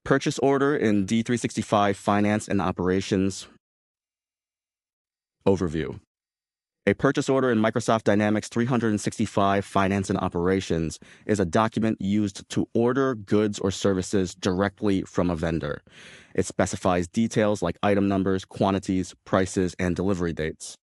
Purchase order in D365 Finance and Operations. Overview. A purchase order in Microsoft Dynamics 365 Finance and Operations is a document used to order goods or services directly from a vendor. It specifies details like item numbers, quantities, prices, and delivery dates.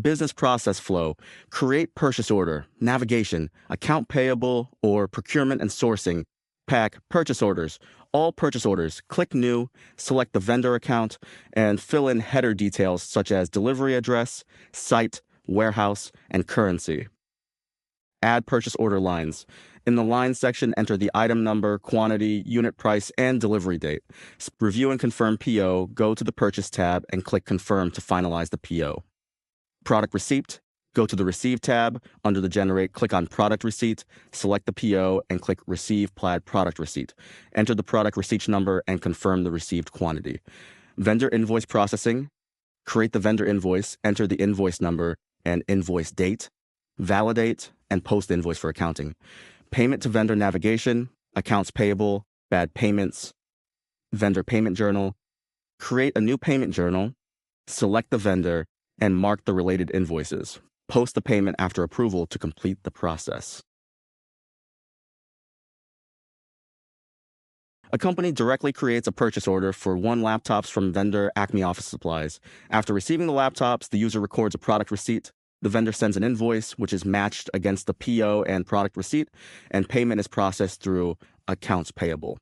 Business process flow. Create purchase order, navigation, account payable, or procurement and sourcing. Pack purchase orders. All purchase orders. Click New, select the vendor account, and fill in header details such as delivery address, site, warehouse, and currency. Add purchase order lines. In the line section, enter the item number, quantity, unit price, and delivery date. Review and confirm PO, go to the Purchase tab, and click Confirm to finalize the PO. Product receipt. Go to the Receive tab. Under the Generate, click on Product Receipt, select the PO, and click Receive Plaid Product Receipt. Enter the product receipt number and confirm the received quantity. Vendor invoice processing. Create the vendor invoice, enter the invoice number and invoice date. Validate and post the invoice for accounting. Payment to vendor navigation, accounts payable, bad payments, vendor payment journal. Create a new payment journal, select the vendor, and mark the related invoices. Post the payment after approval to complete the process. A company directly creates a purchase order for 1 laptops from vendor Acme Office Supplies. After receiving the laptops, the user records a product receipt. The vendor sends an invoice, which is matched against the PO and product receipt, and payment is processed through accounts payable.